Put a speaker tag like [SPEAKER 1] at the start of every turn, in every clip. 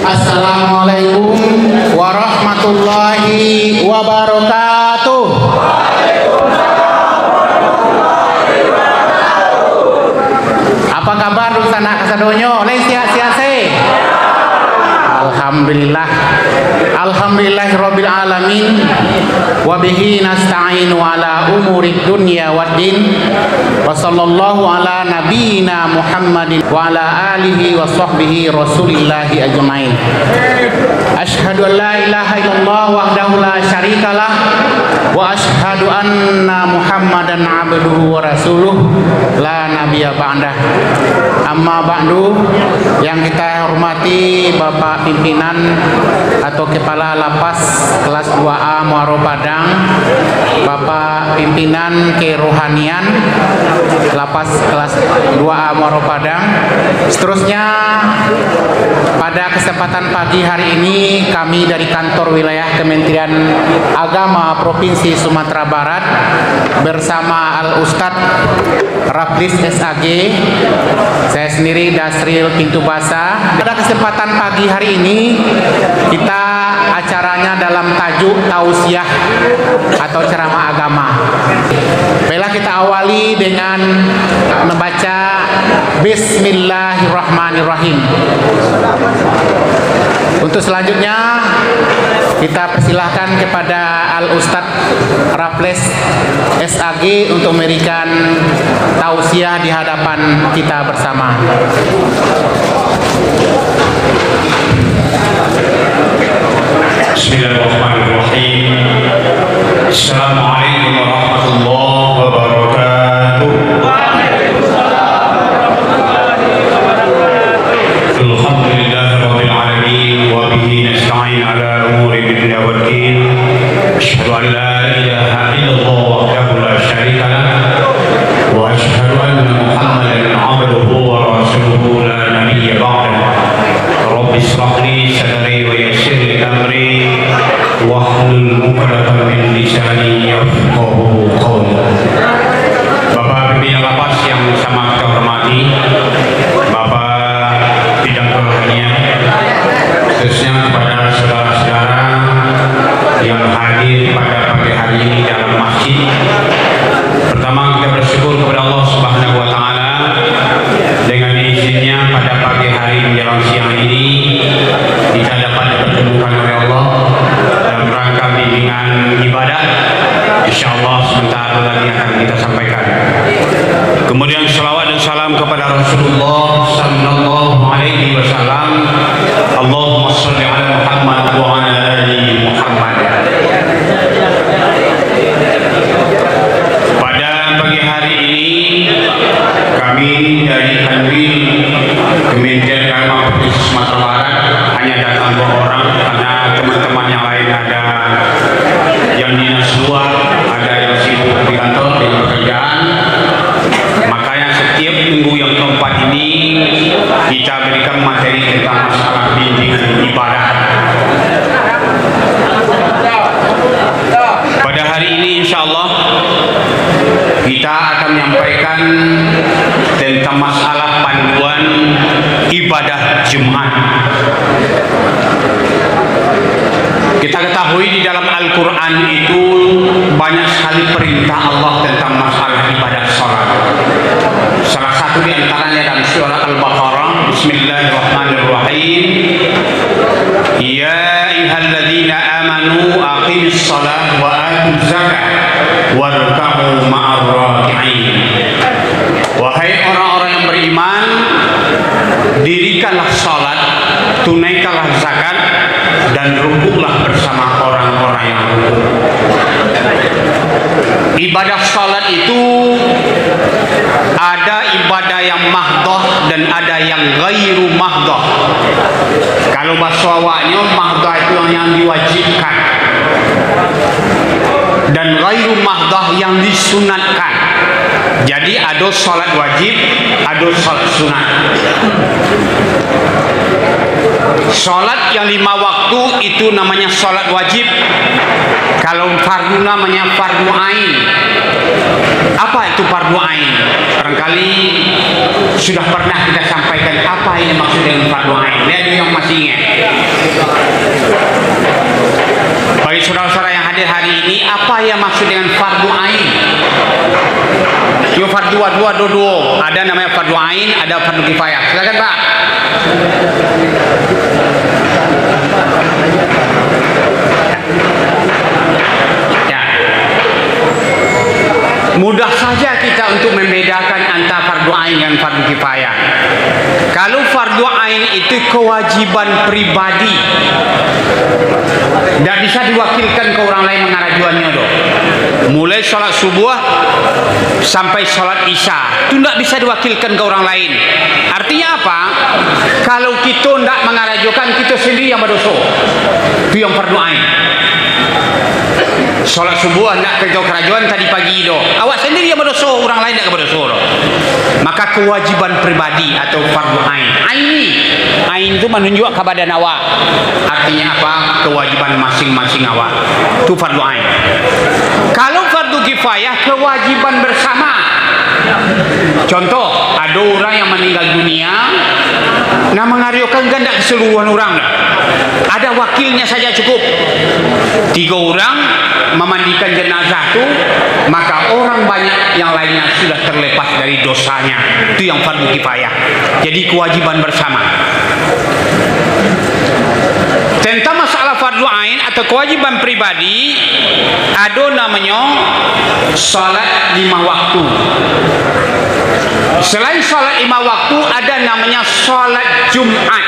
[SPEAKER 1] Assalamualaikum warahmatullahi wabarakatuh. Apa kabar sana kasadonyo? Lain sia-sia. Alhamdulillahirabbil alamin wa bihi nasta'inu ala umurid dunya waddin wa sallallahu ala nabiyyina Muhammadin wa ala alihi wa sahbihi rasulillahi ajmain. Asyhadu an la ilaha illallah wahdahu la syarikalah wa asyhadu anna Muhammadan abduhu wa rasuluh la nabiyya ba'dah. Amma ba'du, yang kita hormati Bapak Pimpinan atau Kepala Lapas kelas 2A Muaro Padang, Bapak Pimpinan Kerohanian Lapas kelas 2A Muaro Padang. Seterusnya, pada kesempatan pagi hari ini kami dari kantor wilayah Kementerian Agama Provinsi Sumatera Barat bersama Al Ustadz Raplis SAG, saya sendiri Dasril Pintu Basa. Pada kesempatan pagi hari ini kita acaranya dalam tajuk tausiah atau ceramah agama. Baiklah, kita awali dengan membaca Bismillahirrahmanirrahim. Untuk selanjutnya kita persilahkan kepada Al Ustadz Raples SAG untuk memberikan tausiah di hadapan kita bersama.
[SPEAKER 2] Bismillahirrahmanirrahim. Assalamualaikum warahmatullahi wabarakatuh. Alhamdulillahirabbil alamin wa bihi nasta'in ala umuri dunya waddin. Asyhadu an la ilaha illallah wahdahu la syarika lah wa asyhadu anna Muhammadan abduhu wa rasuluhu la nabiyya ba'dah. Rabbi ishrah li sadri wa yassir li amri wahlul 'uqdatam min lisani yafqahu qawli. Bapak pimpinan lapas yang sama kita hormati, Bapak bidang kerohanian, khususnya kepada saudara-saudara yang hadir pada pagi hari ini dalam masjid. Pertama, kita bersyukur kepada Allah Subhanahu wa taala dengan izinnya pada pagi hari menjelang siang ini kita dapat dipertemukan oleh Allah dalam rangka bimbingan ibadah. Insyaallah sebentar lagi akan kita sampaikan. Kemudian selawat dan salam kepada Rasulullah sallallahu alaihi wasallam. Allahumma shalli ala Muhammad wa ala ali Muhammad. Pada pagi hari ini kami dari Kanwil Kementerian Agama Provinsi Sumatera Barat hanya datang 2 orang karena teman-teman yang lain ada yang dinas luar, ada yang sibuk di kantor dengan pekerjaan. Makanya setiap minggu yang keempat ini kita berikan materi tentang masalah bimbingan ibadah. Pada hari ini insyaallah kita akan menyampaikan tentang masalah panduan ibadah Jumat. Kita ketahui di dalam Al-Quran itu banyak sekali perintah Allah tentang masalah ibadah salat. Salah satu di antaranya dalam surah Al-Baqarah, Bismillahirrahmanirrahim. Ya ayyuhalladzina amanu aqimis shalah wa atuz zakah warka'u ma'ar raki'in. Wahai orang-orang yang beriman, dirikanlah salat, tunaikanlah zakat, dan rukuklah bersama orang-orang yang rukuk. Ibadah salat itu ada ibadah yang mahdoh dan ada yang ghairu mahdoh. Kalau bahasa awaknya mahdoh itu yang diwajibkan dan ghairu mahdoh yang disunatkan. Jadi ada salat wajib, ada salat sunat. Salat yang 5 waktu itu namanya salat wajib. Kalau fardu namanya fardu ain. Apa itu fardu ain? Barangkali sudah pernah kita sampaikan apa yang maksud dengan fardu ain. Lihat yang masih ingat. Bagi saudara-saudara yang hadir hari ini, apa yang maksud dengan fardu ain? Yo fardu dua. Ada namanya fardu ain, ada fardu kifayah. Silakan Pak. Ya. Mudah saja kita untuk membedakan antara fardu ain dan fardu kifayah. Kalau fardu ain itu kewajiban pribadi, tidak bisa diwakilkan ke orang lain mengajuannya doh. Mulai sholat subuh sampai sholat isya itu tidak bisa diwakilkan ke orang lain. Artinya apa? Kalau kita tidak mengajukan, kita sendiri yang berdosa. Itu yang fardu ain. Sholat subuh nak kerja kerajuan tadi pagi doh, awak sendiri yang berdosa, orang lain tak berdosa doh. Maka kewajiban pribadi atau fardu ain. Ain itu menunjuk kepada awak. Artinya apa? Kewajiban masing-masing awak. Itu fardu ain. Kalau fardu kifayah, kewajiban bersama. Contoh, ada orang yang meninggal dunia, nah mengaryukan ganda keseluruhan orang. Ada wakilnya saja cukup. 3 orang memandikan jenazah itu, maka orang banyak yang lainnya sudah terlepas dari dosanya. Itu yang fardu kifayah. Jadi kewajiban bersama. Tentang masalah fardu ain atau kewajiban pribadi, ada namanya salat 5 waktu. Selain salat 5 waktu, ada namanya salat Jumat.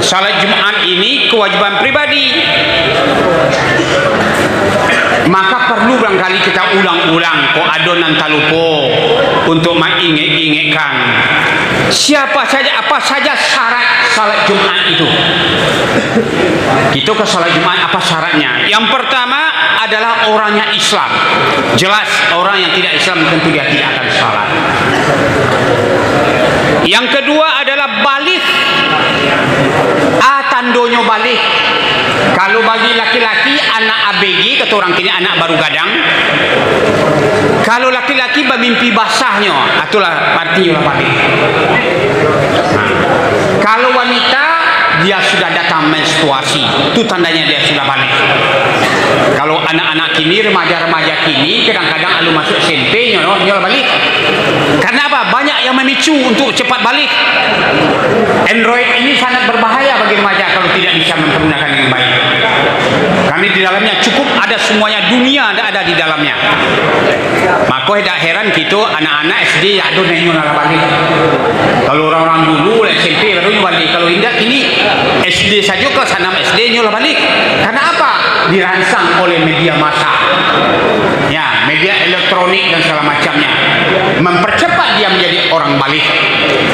[SPEAKER 2] Salat Jumat ini kewajiban pribadi. Maka perlu barangkali kita ulang-ulang kok adonan talupo untuk mengingat-ingatkan siapa saja, apa saja syarat salat Jumat itu. Kita ke salat Jumat, apa syaratnya? Yang pertama adalah orangnya Islam. Jelas orang yang tidak Islam tentu dia tidak akan salat. Yang kedua adalah balik. Tandonyo balik. Kalau bagi laki-laki anak ABG, kata orang kini anak baru gadang. Kalau laki-laki bermimpi basahnya, itulah artinya balik. Kalau wanita dia sudah datang menstruasi, itu tandanya dia sudah balik. Kalau anak-anak kini, remaja-remaja kini, kadang-kadang alu masuk SMP nyola balik. Karena apa? Banyak yang memicu untuk cepat balik. Android ini sangat berbahaya bagi remaja kalau tidak bisa menggunakan dengan baik. Karena di dalamnya cukup ada semuanya, dunia ada di dalamnya. Maka tidak heran kita anak-anak SD ada yang nyola balik. Kalau orang-orang dulu SMP baru nyola balik. Kalau tidak ini SD saja kelas 6 SD nyola balik. Karena apa? Dirangsang oleh media massa, ya, media elektronik dan segala macamnya, mempercepat dia menjadi orang balik.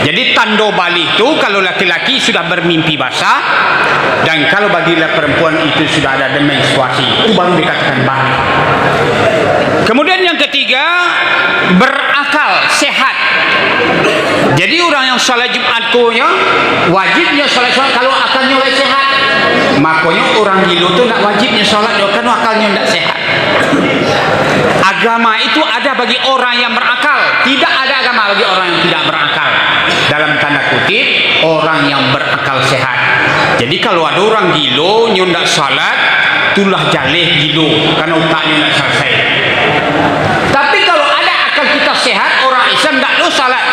[SPEAKER 2] Jadi tanda balik itu kalau laki-laki sudah bermimpi basah, dan kalau bagi perempuan itu sudah ada menstruasi, itu baru dikatakan balik. Kemudian yang ketiga, berakal, sehat. Jadi orang yang salat Jumat konya wajibnya salat kalau akalnya sehat. Makanya orang gila tu nak wajibnya salat karena akalnya tidak sehat. Agama itu ada bagi orang yang berakal, tidak ada agama bagi orang yang tidak berakal. Dalam tanda kutip, orang yang berakal sehat. Jadi kalau ada orang gila yang tidak salat, itulah jaleh gila karena otaknya tidak selesai. Tapi kalau ada akal kita sehat, orang Islam tidak ada salat.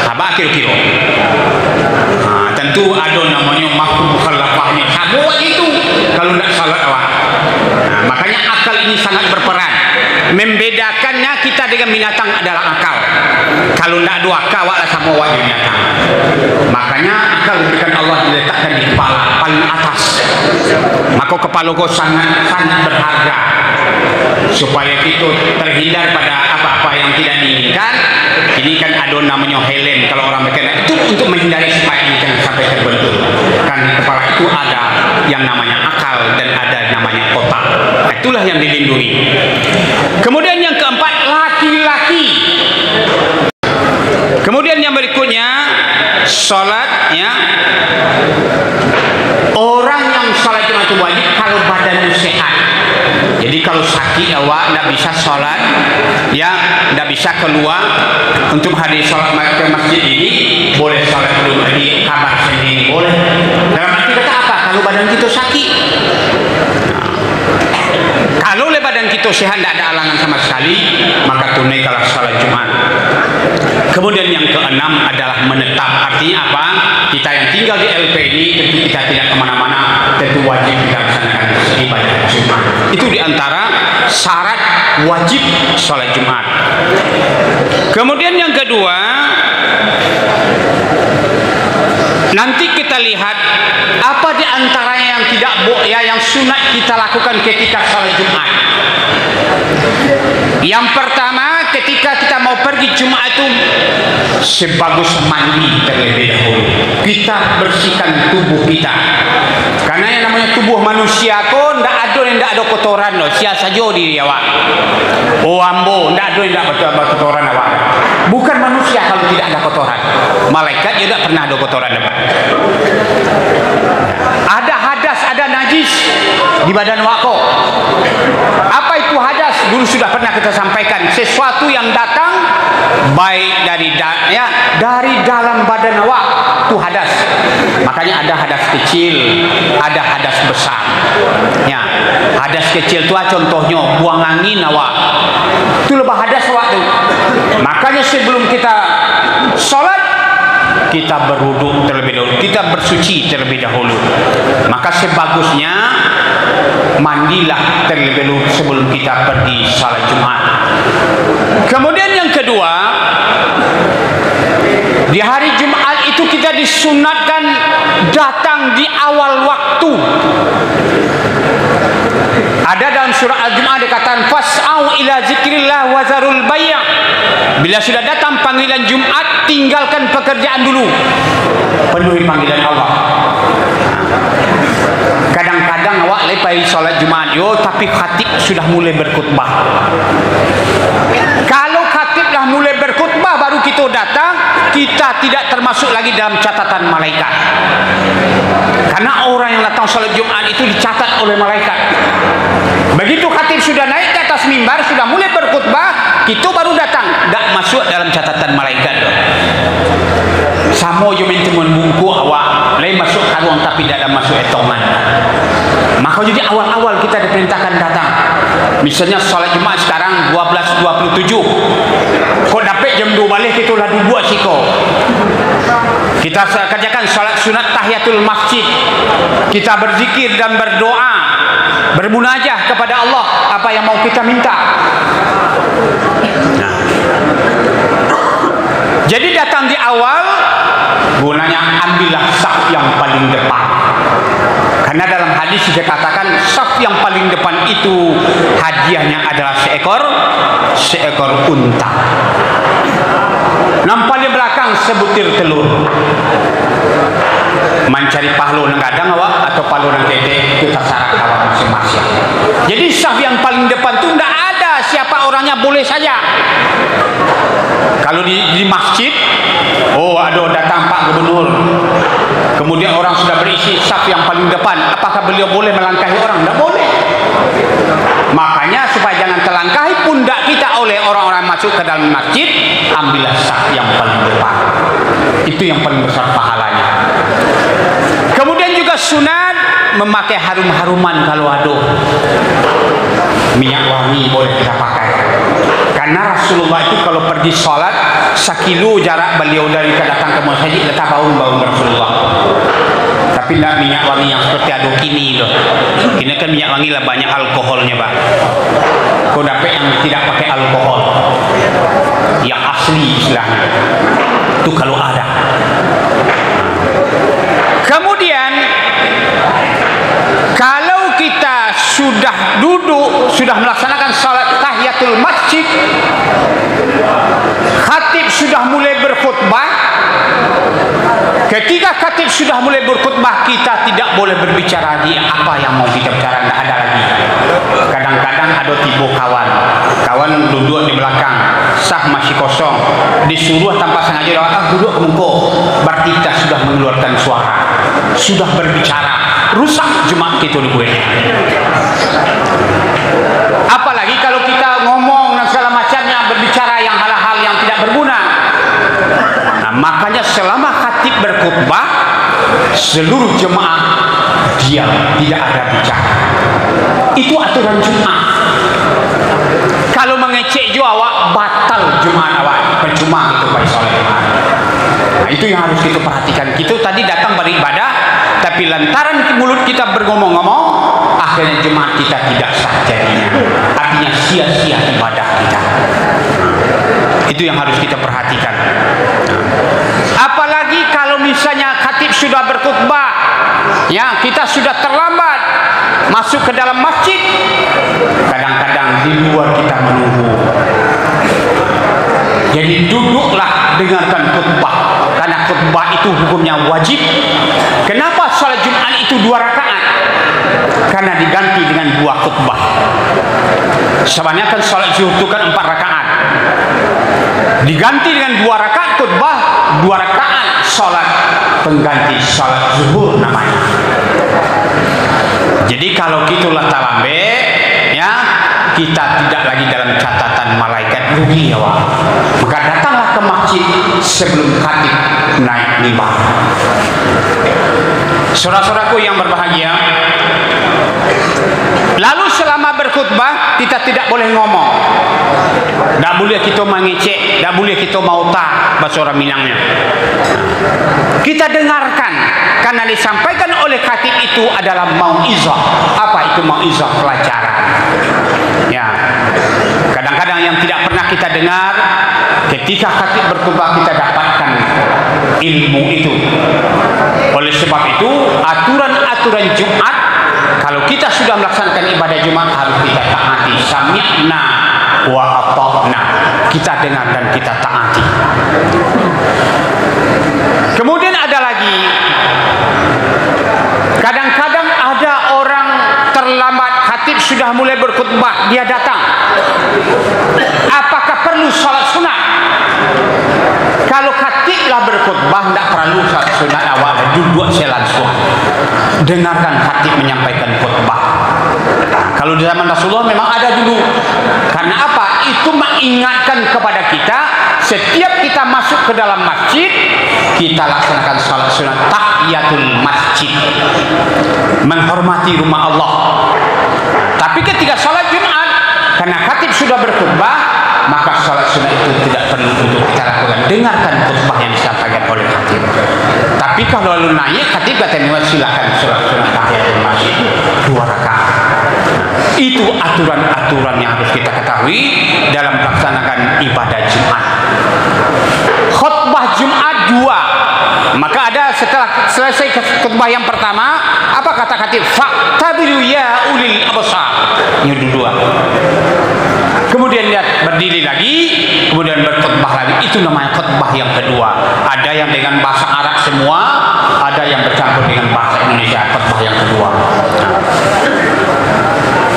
[SPEAKER 2] Apa kira-kira? Tentu ada namanya mafhum mukhalafahnya. Buat itu kalau tidak salat awak. Makanya akal ini sangat berperan. Membedakannya kita dengan binatang adalah akal. Kalau tidak ada akal, awaklah sama wajib binatang. Makanya akal diberikan Allah diletakkan di kepala paling atas. Maka kepala kau sangat berharga supaya kita terhindar pada apa-apa yang tidak diinginkan. Ini kan ada namanya helm kalau orang berkena itu untuk menghindari supaya ini jangan sampai terbentur. Kan di kepala itu ada yang namanya akal dan ada namanya otak. Itulah yang dilindungi. Kemudian yang keempat, laki-laki. Kemudian yang berikutnya, salat, ya. Orang yang salat Jumat itu wajib kalau badannya sehat. Jadi kalau sakit awak tidak bisa salat, ya, tidak bisa keluar untuk hadir salat ke masjid ini, boleh salat dulu di kamar sendiri, boleh. Dalam arti kata apa? Kalau badan kita sakit, kita sehat, tidak ada halangan sama sekali, maka tunaikanlah salat Jumat. Kemudian yang keenam adalah menetap. Artinya apa? Kita yang tinggal di LP ini tentu kita tidak kemana-mana, tentu wajib kita laksanakan ibadah Jumat. Itu diantara syarat wajib salat Jumat. Kemudian yang kedua, nanti kita lihat apa di antaranya yang tidak yang sunat kita lakukan ketika salat Jumat. Yang pertama, ketika kita mau pergi Jumat itu sebagus mandi terlebih dahulu. Kita bersihkan tubuh kita. Karena yang namanya tubuh manusia ko ndak ada kotoran loh. Sia saja diri awak. Oh ambo, ndak ada kotoran awak. Bukan manusia kalau tidak ada kotoran. Malaikat juga pernah ada kotoran apa? Ada hadas, ada najis di badan wako. Apa itu hadas? Dulu sudah pernah kita sampaikan, sesuatu yang datang baik dari dalam badan awak itu hadas. Makanya ada hadas kecil, ada hadas besar. Ya, hadas kecil itu contohnya buang angin awak. Itu lebih hadas awak tu. Makanya sebelum kita sholat, kita berwudu terlebih dahulu, kita bersuci terlebih dahulu. Maka sebagusnya mandilah terlebih dahulu sebelum kita pergi salat Jumat. Kemudian yang kedua, di hari Jumat itu kita disunatkan datang di awal waktu. Ada dalam surah Al-Jumu'ah dikatakan fas'au ila zikrillah wa zarul bay'. Bila sudah datang panggilan Jumat, tinggalkan pekerjaan dulu. Penuhi panggilan Allah. Kadang-kadang awak lepai salat Jumat tapi khatib sudah mulai berkhutbah. Kalau khatib dah mulai berkhutbah baru kita datang, kita tidak termasuk lagi dalam catatan malaikat. Karena orang yang datang salat Jumat itu dicatat oleh malaikat. Begitu khatib sudah naik ke atas mimbar, sudah mulai berkhutbah, kita baru datang, tidak masuk dalam catatan malaikat. Sama je mentemun bungku awak, lain masuk karung tapi tidak ada masuk etongan. Maka jadi awal-awal kita diperintahkan datang. Misalnya salat Jumat sekarang 12.27. Kau dapat jam 2 balik kita dah buat siko. Kita kerjakan salat sunat tahiyatul masjid. Kita berzikir dan berdoa, bermunajah kepada Allah apa yang mau kita minta. Nah. Jadi datang di awal, gunanya ambillah saf yang paling depan. Karena dalam hadis dikatakan saf yang paling depan itu hadiahnya adalah seekor unta. Yang paling belakang sebutir telur. Mencari pahlawan kadang awak atau pahlawan tete itu terserah awak masing-masing. Jadi saf yang paling depan itu tidak ada siapa orangnya, boleh saja. Kalau di masjid, ada datang Pak Gubernur, kemudian orang sudah berisi saf yang paling depan, apakah beliau boleh melangkahi orang? Tidak boleh. Makanya supaya jangan terlangkahi pundak kita oleh orang-orang masuk ke dalam masjid, ambillah saf yang paling depan. Itu yang paling besar pahalanya. Kemudian juga sunat memakai harum-haruman kalau ada. Minyak wangi boleh kita pakai. Karena Rasulullah itu kalau pergi sholat, 1 jarak beliau dari datang ke masjid, letak bau Rasulullah. Tapi tidak minyak wangi yang seperti ada kini loh. Ini kan minyak wangi lah banyak alkoholnya, Pak. Kau dapat yang tidak pakai alkohol, yang asli istilahnya. Itu kalau ada. Kemudian kalau kita sudah duduk, sudah melaksanakan salat tahiyatul masjid, khatib sudah mulai berkhutbah. Ketika khatib sudah mulai berkhutbah, kita tidak boleh berbicara lagi apa yang mau kita bicara, tidak ada lagi. Kadang-kadang ada tiba kawan duduk di belakang, sah masih kosong, disuruh tanpa sengaja duduk ke muka, berarti kita sudah mengeluarkan suara, sudah berbicara, rusak Jumat kita dibuat. Apalagi kalau kita ngomong dan segala macamnya, berbicara yang hal-hal yang tidak berguna. Nah, makanya selama khatib berkhutbah, seluruh jemaah diam, tidak ada bicara. Itu aturan Jumat. Kalau mengecek juga awak, batal Jumat awak, percuma itu pada sholat Jumat. Nah, itu yang harus kita perhatikan. Kita tadi datang beribadah, tapi lantaran mulut kita berngomong-ngomong, akhirnya Jumat kita tidak sah jadinya. Artinya sia-sia ibadah kita. Itu yang harus kita perhatikan. Apalagi kalau misalnya khatib sudah berkhutbah, ya kita sudah terlambat masuk ke dalam masjid, kadang-kadang di luar kita menunggu. Jadi duduklah dengarkan khutbah, karena khutbah itu hukumnya wajib. Kenapa salat Jumat itu 2 rakaat? Karena diganti dengan 2 khutbah. Sebenarnya kan salat zuhur itu kan 4 rakaat, diganti dengan 2 rakaat khutbah, 2 rakaat salat pengganti salat zuhur namanya. Jadi kalau gitulah talambe, ya kita tidak lagi dalam catatan malaikat, rugi ya Wak. Maka datanglah ke masjid sebelum khatib naik mimbar. Saudara-saudaraku yang berbahagia, lalu selama berkhutbah kita tidak boleh ngomong, tidak boleh kita mengecek, tidak boleh kita mau tak bahasa orang Minangnya. Kita dengarkan, karena disampaikan oleh khatib itu adalah mau'izah. Apa itu mau'izah? Pelajaran. Ya, kadang-kadang yang tidak pernah kita dengar, ketika khatib berkhutbah kita dapatkan ilmu itu. Oleh sebab itu aturan-aturan Jumat, kalau kita sudah melaksanakan ibadah Jumat harus kita taati. Sami'na wa ata'na, kita dengar dan kita taati. Kemudian ada lagi, kadang-kadang ada orang terlambat, khatib sudah mulai berkhutbah, dia datang. Apakah perlu salat sunat? Kalau khatiblah berkhutbah, tidak perlu salat sunat awal, duduk saya langsung dengarkan khatib menyampaikan khutbah. Kalau di zaman Rasulullah memang ada dulu. Karena apa? Itu mengingatkan kepada kita, setiap kita masuk ke dalam masjid, kita laksanakan salat sunat tahiyatul masjid, menghormati rumah Allah. Tapi ketika salat Jumat, karena khatib sudah berkhutbah, maka salat sunat itu tidak perlu untuk kita lakukan. Dengarkan khutbah yang disampaikan oleh khatib. Tapi kalau lalu naik, khatib katanya silakan salat sunat tahiyatul masjid 2 rakaat. Itu aturan-aturan yang harus kita ketahui dalam melaksanakan ibadah Jumat. Khutbah Jumat 2. Maka ada setelah selesai khutbah yang pertama, apa kata khatib? Fa'tabiru ya ulil absar. Ini 2. Kemudian dia berdiri lagi, kemudian berkhutbah lagi. Itu namanya khutbah yang kedua. Ada yang dengan bahasa Arab semua, ada yang bercampur dengan bahasa Indonesia. Khutbah yang kedua.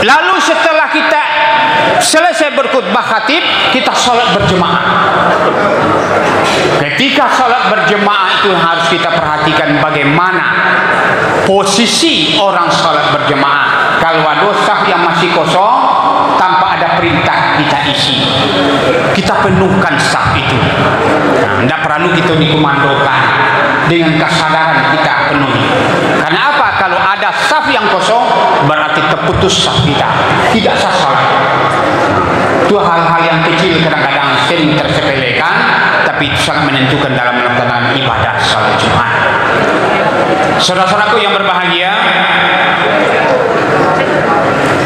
[SPEAKER 2] Lalu setelah kita selesai berkhutbah khatib, kita sholat berjemaah. Ketika sholat berjemaah itu harus kita perhatikan bagaimana posisi orang sholat berjemaah. Kalau ada saf yang masih kosong, tanpa ada perintah kita isi, kita penuhkan saf itu. Tidak perlu kita dikomandokan, dengan kesadaran kita penuhi. Karena apa? Kalau ada saf yang kosong, berarti terputus saf kita, tidak sah salat. Itu hal-hal yang kecil kadang-kadang sering tersepelekan, tapi itu sangat menentukan dalam melaksanakan ibadah salat Jumat. Saudara-saudaraku yang berbahagia,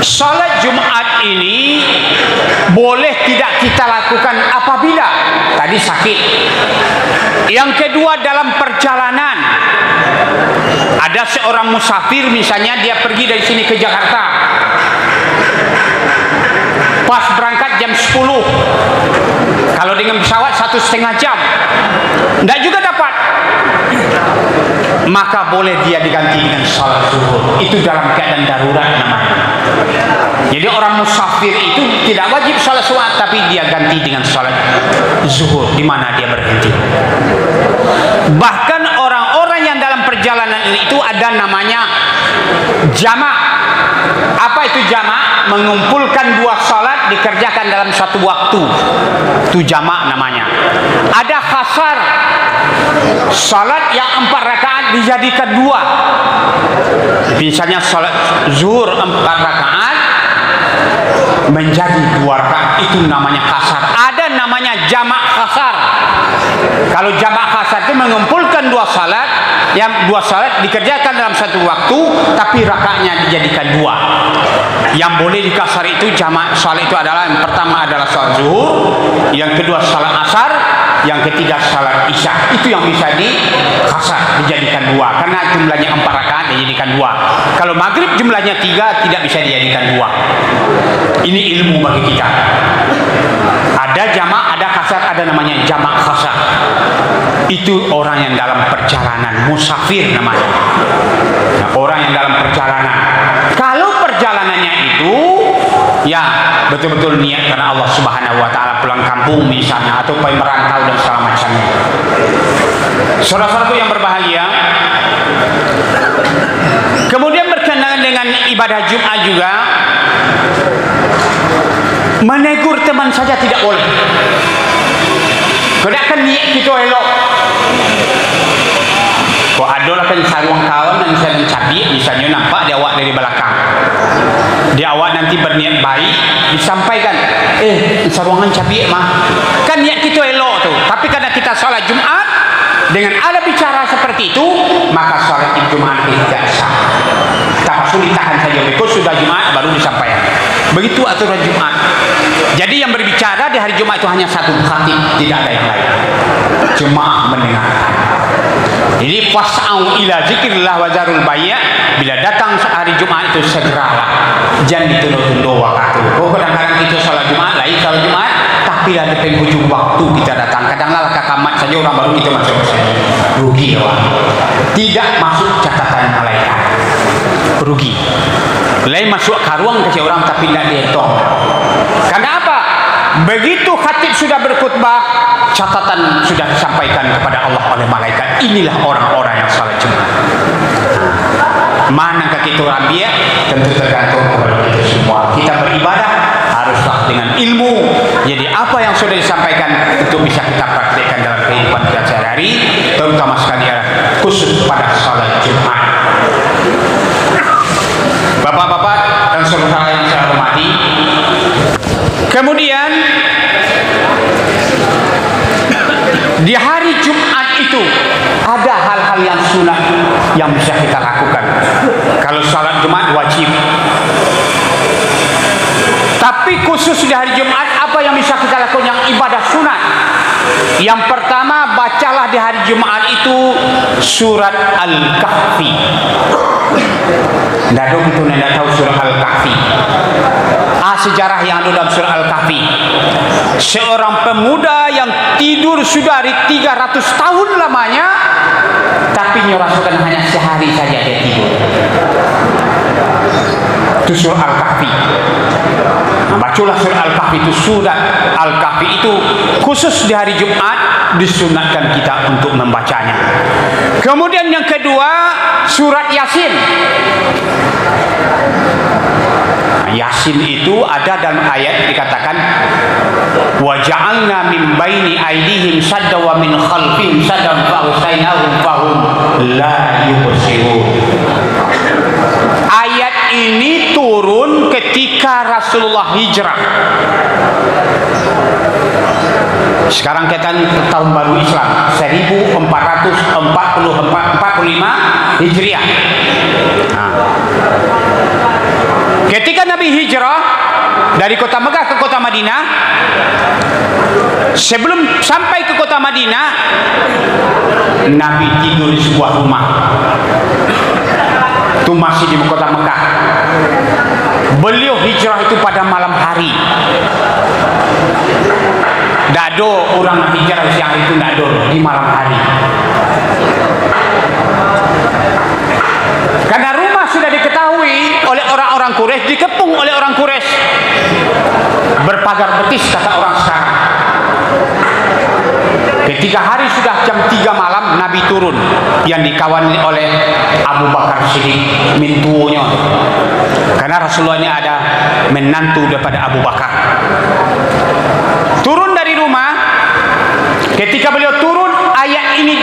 [SPEAKER 2] salat Jumat ini boleh tidak kita lakukan apabila tadi sakit. Yang kedua, dalam perjalanan. Ada seorang musafir misalnya, dia pergi dari sini ke Jakarta, pas berangkat jam 10, kalau dengan pesawat 1,5 jam, tidak juga dapat, maka boleh dia diganti dengan salat zuhur. Itu dalam keadaan darurat namanya. Jadi orang musafir itu tidak wajib salat sunat, tapi dia ganti dengan salat zuhur di mana dia berhenti. Bahkan orang-orang yang dalam perjalanan itu ada namanya jamak. Apa itu jamak? Mengumpulkan 2 salat dikerjakan dalam satu waktu. Itu jamak namanya. Ada khasar, salat yang 4 rakaat dijadikan 2. Misalnya salat zuhur 4 rakaat, menjadi 2 rakaat, itu namanya qasar. Ada namanya jamak qasar. Kalau jamak qasar itu mengumpulkan 2 salat, yang 2 salat dikerjakan dalam satu waktu, tapi rakaatnya dijadikan 2. Yang boleh dikasar itu jamak salat itu adalah, yang pertama adalah salat zuhur, yang kedua salat asar, yang ketiga salat isya. Itu yang bisa dikasar, dijadikan 2, karena jumlahnya 4 rakaat dijadikan 2. Kalau maghrib jumlahnya 3, tidak bisa dijadikan 2. Ini ilmu bagi kita. Ada jamak, ada kasar, ada namanya jamak kasar. Itu orang yang dalam perjalanan, musafir namanya. Nah, orang yang dalam perjalanan. Kalau perjalanannya itu ya betul-betul niat karena Allah Subhanahu wa taala, pulang kampung misalnya, atau merantau dan segala macamnya. Saudara-saudaraku yang berbahagia, kemudian berkenaan dengan ibadah Jumat juga, menegur teman saja tidak boleh. Kena kan niat kita elok. Kok ada lah kan sarung kawan dan sarung cabi, misalnya nampak dia awak dari belakang. Dia awak nanti berniat baik, disampaikan, sarungan cabi mah. Kan niat kita elok tuh. Tapi karena kita salat Jumat dengan ada bicara seperti itu, maka salat Jumat tidak sah. Tak perlu ditahan saja, because sudah Jumat baru disampaikan. Begitu aturan Jumat. Jadi yang berbicara di hari Jumat itu hanya satu khatib, tidak ada yang lain. Jemaah mendengarkan. Jadi fas'au ila zikrillah wa zarul bai'. Bila datang hari Jumat itu segeralah, jangan ditunda-tunda waktu. Kadang-kadang kita salat Jumat, lain salat Jumat, tapi ada penghujung waktu kita datang. Kadang-kadang kakamat saja orang baru kita masuk. Rugi ya. Tidak masuk catatan malaikat. Rugi. Lain masuk karuang ke orang tapi tidak dihitung. Karena apa? Begitu khatib sudah berkhutbah, catatan sudah disampaikan kepada Allah oleh malaikat. Inilah orang-orang yang salat Jumat. Manakah kita ambil? Tentu tergantung kepada kita semua. Kita beribadah haruslah dengan ilmu. Jadi apa yang sudah disampaikan itu bisa kita praktikkan dalam kehidupan kita sehari-hari, terutama sekali khusus pada salat Jumat. Bapak-bapak dan saudara yang saya hormati, kemudian di hari Jumat itu ada hal-hal yang sunat yang bisa kita lakukan. Kalau salat Jumat wajib, tapi khusus di hari Jumat apa yang bisa kita lakukan yang ibadah sunat? Yang pertama, bacalah di hari Jumat itu surat Al-Kahfi. Tidak ada itu tidak tahu surat Al-Kahfi. Sejarah yang ada dalam surah Al-Kahfi. Seorang pemuda yang tidur sudah 300 tahun lamanya, tapi nyorasukan hanya sehari saja dia tidur. Itu surah Al-Kahfi. Nah, bacalah surah Al-Kahfi itu. Surat Al-Kahfi itu khusus di hari Jumat disunatkan kita untuk membacanya. Kemudian yang kedua, surat Yasin. Yasin itu ada dalam ayat dikatakan wa ja'alna min baini aydihim sadda wa min khalfihim saddan fa usainahum fahum la yubsirun. Ayat ini turun ketika Rasulullah hijrah. Sekarang kita tahun baru Islam 1445 Hijriah. Ketika Nabi hijrah dari kota Mekah ke kota Madinah, sebelum sampai ke kota Madinah, Nabi tidur di sebuah rumah. Itu masih di kota Mekah. Beliau hijrah itu pada malam hari. Tidak ada orang hijrah siang itu, tidak ada, di malam hari. Karena rumah sudah diketahui oleh orang-orang Quraisy, dikepung oleh orang Quraisy. Berpagar betis kata orang sekarang. Ketika hari sudah jam 3 malam, Nabi turun yang dikawani oleh Abu Bakar Siddiq, mintunya. Karena Rasulullah ini ada menantu daripada Abu Bakar. Turun dari rumah. Ketika beliau turun, ayat ini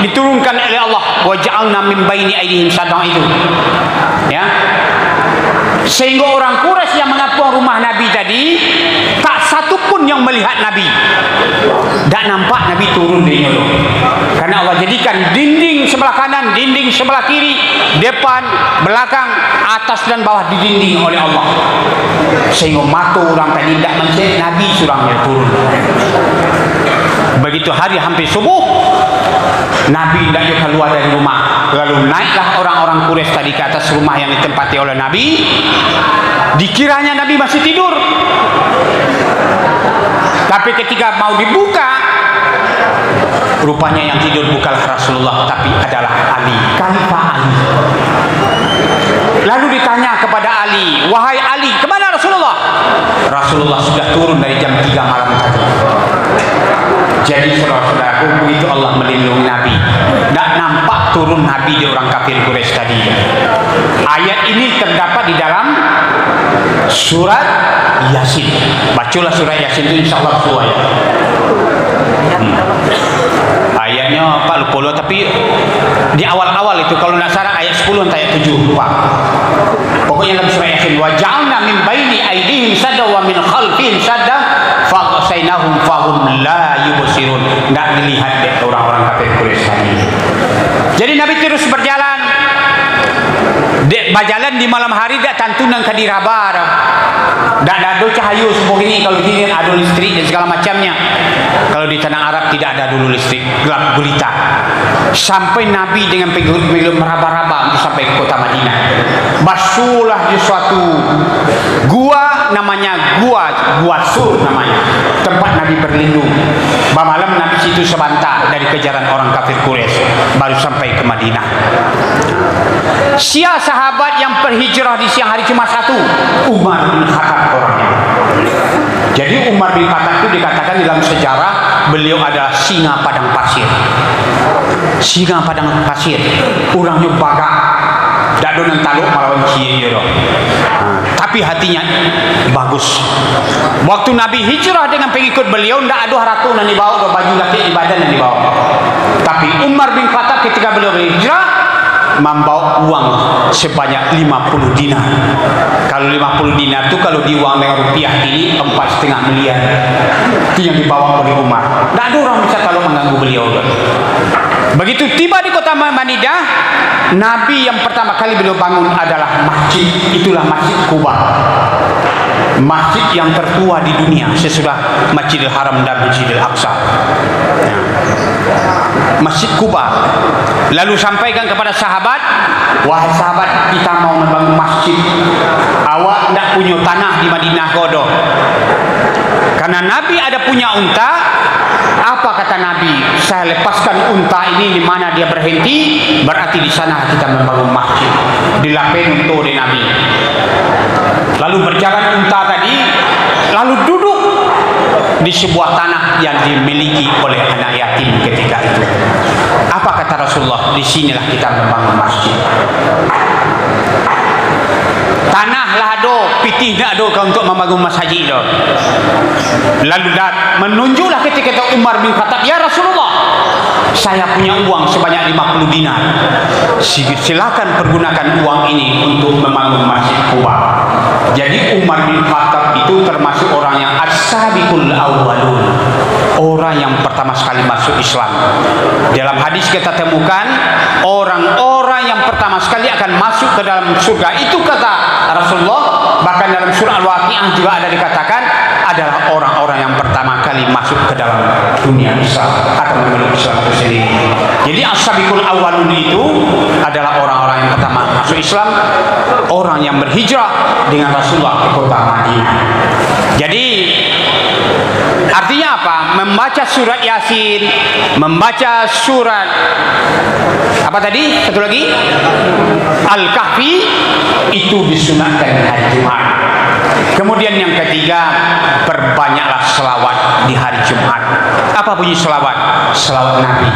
[SPEAKER 2] diturunkan oleh Allah, wa ja'alna min baini aydihim saddan itu. Ya.
[SPEAKER 3] Sehingga orang Quraisy yang mengepung rumah Nabi tadi, tak satu pun yang melihat Nabi. Tak nampak Nabi turun dari nyolong. Karena Allah jadikan dinding sebelah kanan, dinding sebelah kiri, depan, belakang, atas dan bawah didinding oleh Allah. Sehingga mata orang tadi tidak mencet, Nabi surangnya turun. Begitu hari hampir subuh, Nabi tidak keluar dari rumah. Lalu naiklah orang-orang Quraisy tadi ke atas rumah yang ditempati oleh Nabi. Dikiranya Nabi masih tidur. Tapi ketika mau dibuka, rupanya yang tidur bukanlah Rasulullah, tapi adalah Ali. Khalifah Ali. Lalu ditanya kepada Ali, wahai Ali, kemana Rasulullah? Rasulullah sudah turun dari jam 3 malam tadi. Jadi saudara-saudaraku, begitu Allah melindungi Nabi, tidak nampak turun Nabi di orang kafir Quraisy tadi. Ayat ini terdapat di dalam surat Yasin. Bacalah surat Yasin itu, insya Allah sesuai. Ayatnya Pak lupa, tapi di awal-awal itu kalau tidak salah ayat 10 ayat 7 Pak. Pokoknya dalam surah Yasin, wa ja'alna min baini aydihim sadda wa min khalfihim sadda faqsaynahum fahum la yubsirun. Tidak dilihat oleh orang-orang kafir Quraisy tadi. Jadi Nabi terus berjalan. Berjalan di malam hari dak tantunan ke dirabar. Dak ada cahaya semua ini, kalau di sini ada listrik dan segala macamnya. Kalau di tanah Arab tidak ada dulu listrik, gelap gulita. Sampai Nabi dengan pegang meraba-raba untuk sampai ke kota Madinah. Masuklah di suatu gua, namanya gua Sur namanya. Tempat Nabi berlindung. Malam Nabi situ sebentar dari kejaran orang kafir Quraisy, baru sampai ke Madinah. Siapa sahabat yang berhijrah di siang hari cuma satu? Umar bin Khattab orangnya. Jadi Umar bin Khattab itu dikatakan dalam sejarah beliau adalah singa padang pasir. Singa padang pasir. Orangnya bagak. Tak ada yang taluk melawan Cina. Tapi hatinya bagus. Waktu Nabi hijrah dengan pengikut beliau, tidak ada haratu yang dibawa, ada baju laki di badan yang dibawa. Tapi Umar bin Khattab ketika beliau berhijrah, membawa uang sebanyak 50 dinar. Kalau 50 dinar itu kalau diuang dengan rupiah ini 4,5 miliar. Itu yang dibawa oleh Umar. Tidak ada orang bisa kalau mengganggu beliau. Begitu tiba di kota Madinah, Nabi yang pertama kali beliau bangun adalah masjid. Itulah Masjid Quba. Masjid yang tertua di dunia sesudah Masjidil Haram dan Masjidil Aqsa. Masjid Quba. Lalu sampaikan kepada sahabat, wahai sahabat, kita mau membangun masjid. Awak tidak punya tanah di Madinah kodoh. Karena Nabi ada punya unta. Apa kata Nabi? Saya lepaskan unta ini di mana dia berhenti, berarti di sana kita membangun masjid. Dilapen untuk di Nabi. Lalu berjalan unta tadi, lalu duduk di sebuah tanah yang dimiliki oleh anak yatim ketika itu. Apa kata Rasulullah? Disinilah kita membangun masjid. Tanah lah ada, pitih tak ada untuk membangun masjid itu. Lalu menunjuklah ketika itu Umar bin Khattab, ya Rasulullah, saya punya uang sebanyak 50 dinar. Silakan pergunakan uang ini untuk membangun Masjid Quba. Jadi Umar bin Khattab itu termasuk orang yang as-sabiqul awwalun, orang yang pertama sekali masuk Islam. Dalam hadis kita temukan orang-orang yang pertama sekali akan masuk ke dalam surga itu kata Rasulullah. Bahkan dalam surah Al-Waqi'ah juga ada dikatakan adalah orang-orang yang pertama kali masuk ke dalam dunia Islam atau memeluk Islam itu sendiri. Jadi as-sabiqul awwalun itu adalah orang-orang yang pertama masuk Islam, orang yang berhijrah dengan Rasulullah ke kota Madinah. Jadi artinya apa? Membaca surat Yasin, membaca surat apa tadi? Satu lagi Al-Kahfi itu disunatkan hari Jumat. Kemudian yang ketiga, perbanyaklah selawat di hari Jumat. Apa bunyi selawat? Selawat Nabi.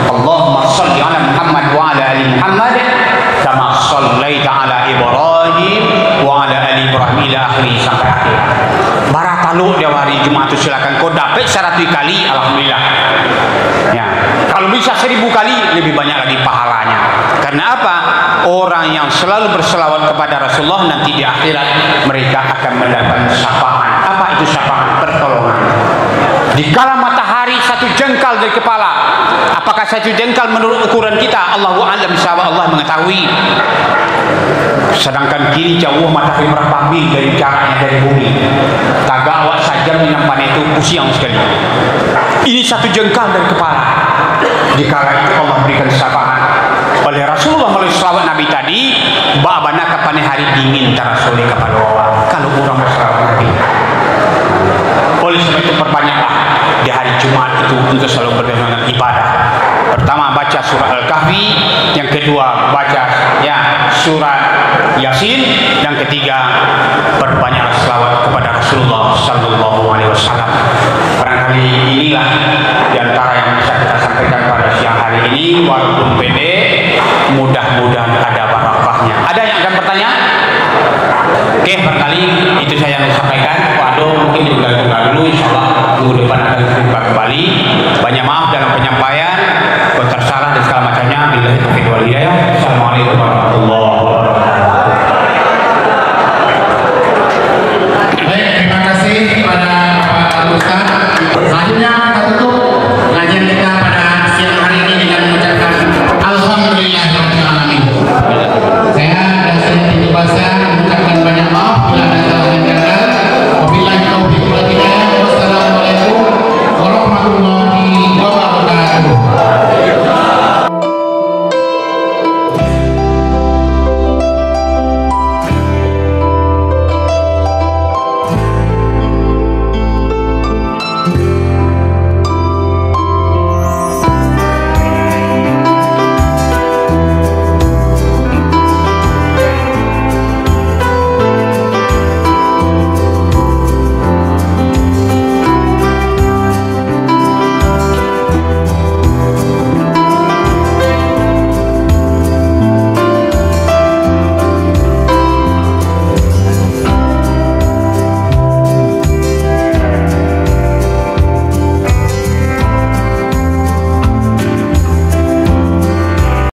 [SPEAKER 3] Allahumma sholli ala Muhammad wa ala ali Muhammad kama shallaita ala Ibrahim wa ala ali Ibrahim ila akhir sampai akhir. Barakallahu di hari Jumat itu silakan kau dapat 100 kali, alhamdulillah. Ya, kalau bisa 1000 kali lebih banyak lagi pahalanya. Karena apa? orang yang selalu berselawat kepada Rasulullah nanti di akhirat mereka akan mendapat syafaat. Apa itu syafaat? Pertolongan. Dikala matahari satu jengkal dari kepala, apakah satu jengkal menurut ukuran kita? Allahu a'lam bishawab, Allah mengetahui. Sedangkan kiri jauh matahari berapa mil dari jaraknya dari bumi. Tagak awak saja menyampan itu pusiang sekali. Ini satu jengkal dari kepala. Dikala itu Allah berikan syafaat oleh Rasulullah melalui selawat Nabi tadi. Ba'abana kapan hari dingin tarasuli kepada Allah kalau orang berselawat Nabi. Oleh sebab itu perbanyaklah di hari Jumat itu untuk selalu berdasarkan ibadah. Pertama baca surah Al-Kahfi, yang kedua baca surah Yasin, yang ketiga perbanyak selawat kepada Rasulullah sallallahu alaihi wasallam. Barangkali inilah di antara yang bisa kita sampaikan pada siang hari ini, walaupun pendek, mudah-mudahan ada barakahnya. Ada yang akan bertanya? Oke, barangkali itu saya yang sampaikan. Waduh, mungkin juga dulu, insyaallah minggu depan akan kita kembali. Banyak maaf dalam penyampaian, tersalah dan segala macamnya. Billahi taufiq wal hidayah. Assalamualaikum.